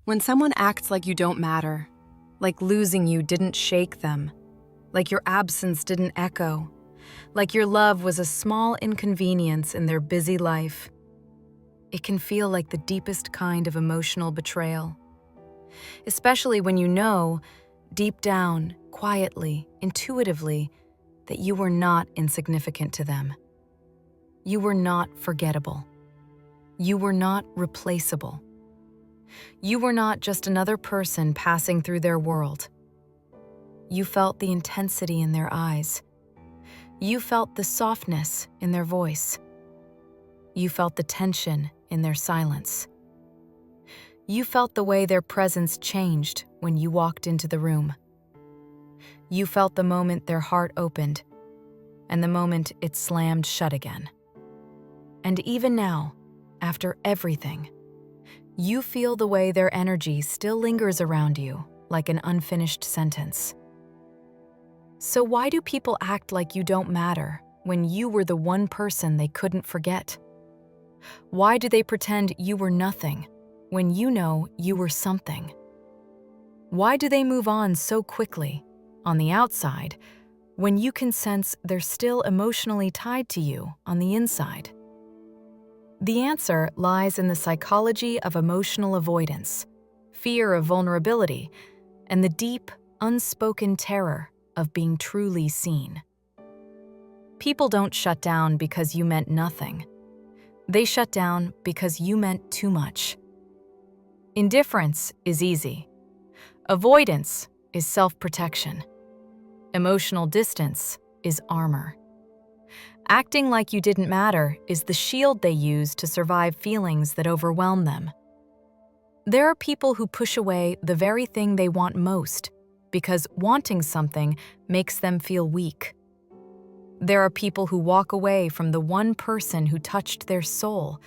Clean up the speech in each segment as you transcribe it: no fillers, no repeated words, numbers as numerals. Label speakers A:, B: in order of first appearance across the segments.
A: When someone acts like you don't matter, like losing you didn't shake them, like your absence didn't echo, like your love was a small inconvenience in their busy life, it can feel like the deepest kind of emotional betrayal. Especially when you know, deep down, quietly, intuitively, that you were not insignificant to them. You were not forgettable. You were not replaceable. You were not just another person passing through their world. You felt the intensity in their eyes. You felt the softness in their voice. You felt the tension in their silence. You felt the way their presence changed when you walked into the room. You felt the moment their heart opened and the moment it slammed shut again. And even now, after everything, you feel the way their energy still lingers around you like an unfinished sentence. So why do people act like you don't matter when you were the one person they couldn't forget? Why do they pretend you were nothing when you know you were something? Why do they move on so quickly, on the outside, when you can sense they're still emotionally tied to you on the inside? The answer lies in the psychology of emotional avoidance, fear of vulnerability, and the deep, unspoken terror of being truly seen. People don't shut down because you meant nothing. They shut down because you meant too much. Indifference is easy. Avoidance is self-protection. Emotional distance is armor. Acting like you didn't matter is the shield they use to survive feelings that overwhelm them. There are people who push away the very thing they want most because wanting something makes them feel weak. There are people who walk away from the one person who touched their soul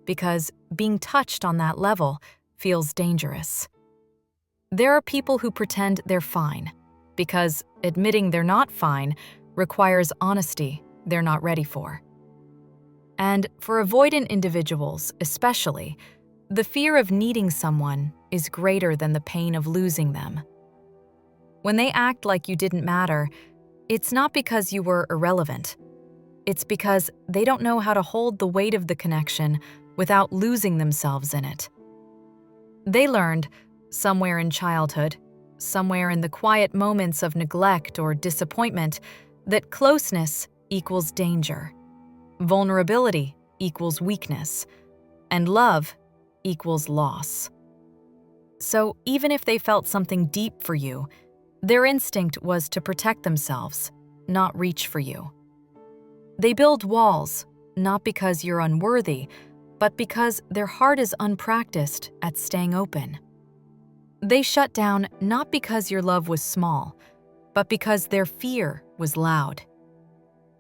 A: because being touched on that level feels dangerous. There are people who pretend they're fine because admitting they're not fine requires honesty they're not ready for. And for avoidant individuals especially, the fear of needing someone is greater than the pain of losing them. When they act like you didn't matter, it's not because you were irrelevant. It's because they don't know how to hold the weight of the connection without losing themselves in it. They learned, somewhere in childhood, somewhere in the quiet moments of neglect or disappointment, that closeness equals danger, vulnerability equals weakness, and love equals loss. So even if they felt something deep for you, their instinct was to protect themselves, not reach for you. They build walls, not because you're unworthy, but because their heart is unpracticed at staying open. They shut down not because your love was small, but because their fear was loud.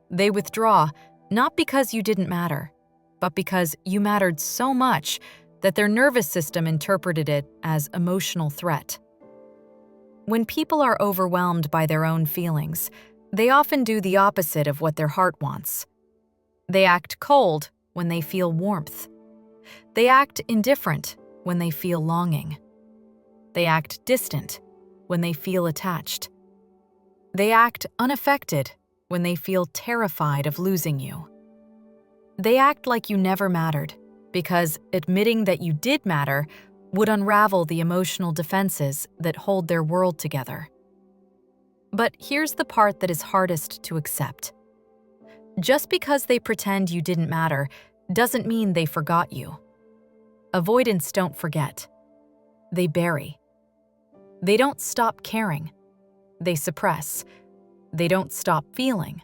A: They withdraw not because you didn't matter, but because you mattered so much that their nervous system interpreted it as emotional threat. When people are overwhelmed by their own feelings, they often do the opposite of what their heart wants. They act cold when they feel warmth. They act indifferent when they feel longing. They act distant when they feel attached. They act unaffected when they feel terrified of losing you. They act like you never mattered because admitting that you did matter would unravel the emotional defenses that hold their world together. But here's the part that is hardest to accept. Just because they pretend you didn't matter doesn't mean they forgot you. Avoidants don't forget. They bury. They don't stop caring. They suppress. They don't stop feeling.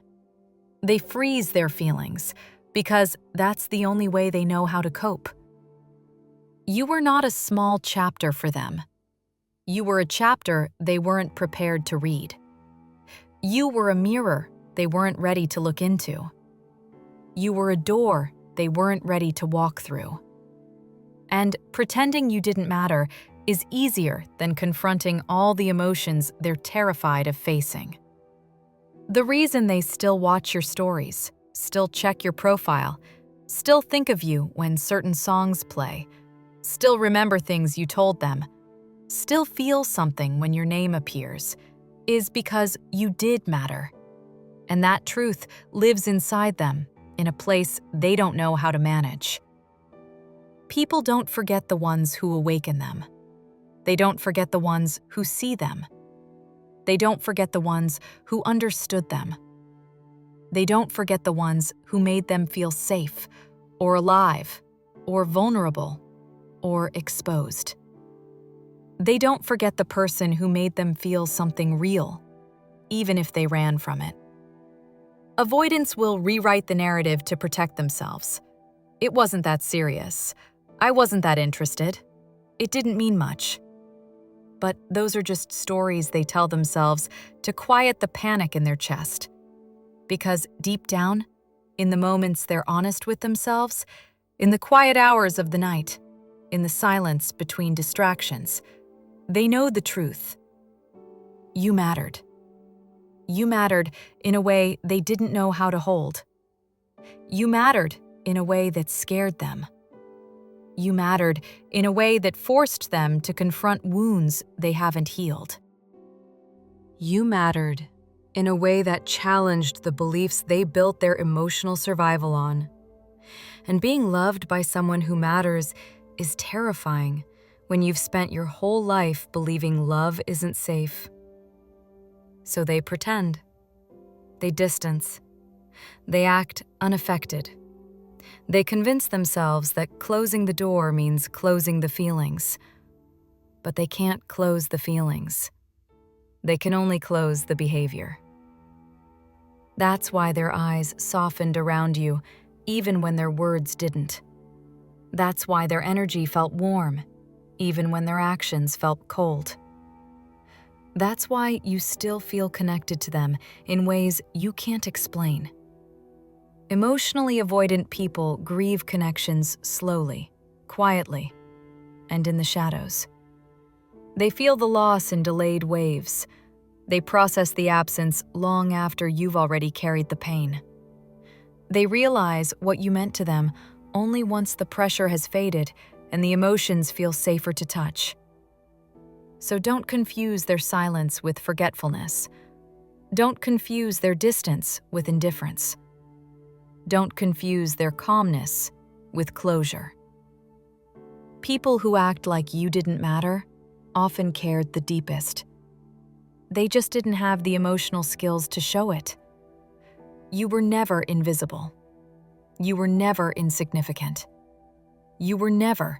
A: They freeze their feelings because that's the only way they know how to cope. You were not a small chapter for them. You were a chapter they weren't prepared to read. You were a mirror they weren't ready to look into. You were a door they weren't ready to walk through. And pretending you didn't matter is easier than confronting all the emotions they're terrified of facing. The reason they still watch your stories, still check your profile, still think of you when certain songs play, still remember things you told them, still feel something when your name appears, is because you did matter. And that truth lives inside them, in a place they don't know how to manage. People don't forget the ones who awaken them. They don't forget the ones who see them. They don't forget the ones who understood them. They don't forget the ones who made them feel safe, or alive, or vulnerable, or exposed. They don't forget the person who made them feel something real, even if they ran from it. Avoidants will rewrite the narrative to protect themselves. It wasn't that serious. I wasn't that interested. It didn't mean much. But those are just stories they tell themselves to quiet the panic in their chest. Because deep down, in the moments they're honest with themselves, in the quiet hours of the night, in the silence between distractions, they know the truth. You mattered. You mattered in a way they didn't know how to hold. You mattered in a way that scared them. You mattered in a way that forced them to confront wounds they haven't healed. You mattered in a way that challenged the beliefs they built their emotional survival on. And being loved by someone who matters is terrifying when you've spent your whole life believing love isn't safe. So they pretend. They distance. They act unaffected. They convince themselves that closing the door means closing the feelings. But they can't close the feelings. They can only close the behavior. That's why their eyes softened around you, even when their words didn't. That's why their energy felt warm, even when their actions felt cold. That's why you still feel connected to them in ways you can't explain. Emotionally avoidant people grieve connections slowly, quietly, and in the shadows. They feel the loss in delayed waves. They process the absence long after you've already carried the pain. They realize what you meant to them only once the pressure has faded and the emotions feel safer to touch. So don't confuse their silence with forgetfulness. Don't confuse their distance with indifference. Don't confuse their calmness with closure. People who act like you didn't matter often cared the deepest. They just didn't have the emotional skills to show it. You were never invisible. You were never insignificant. You were never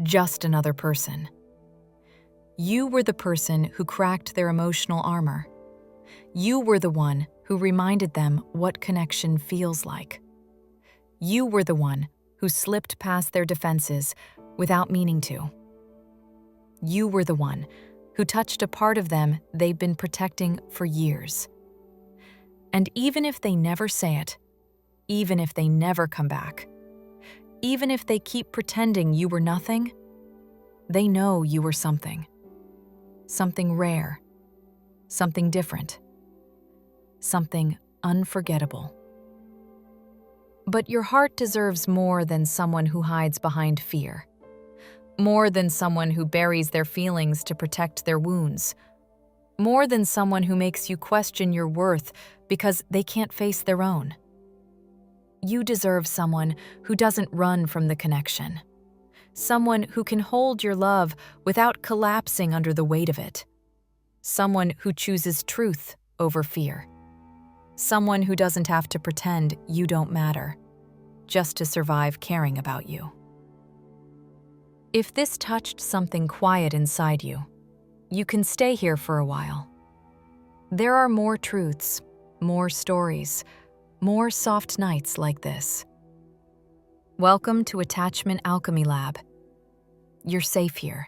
A: just another person. You were the person who cracked their emotional armor. You were the one who reminded them what connection feels like. You were the one who slipped past their defenses without meaning to. You were the one who touched a part of them they've been protecting for years. And even if they never say it, even if they never come back, even if they keep pretending you were nothing, they know you were something. Something rare, something different, something unforgettable. But your heart deserves more than someone who hides behind fear, more than someone who buries their feelings to protect their wounds, more than someone who makes you question your worth because they can't face their own. You deserve someone who doesn't run from the connection. Someone who can hold your love without collapsing under the weight of it. Someone who chooses truth over fear. Someone who doesn't have to pretend you don't matter, just to survive caring about you. If this touched something quiet inside you, you can stay here for a while. There are more truths, more stories, more soft nights like this. Welcome to Attachment Alchemy Lab. You're safe here.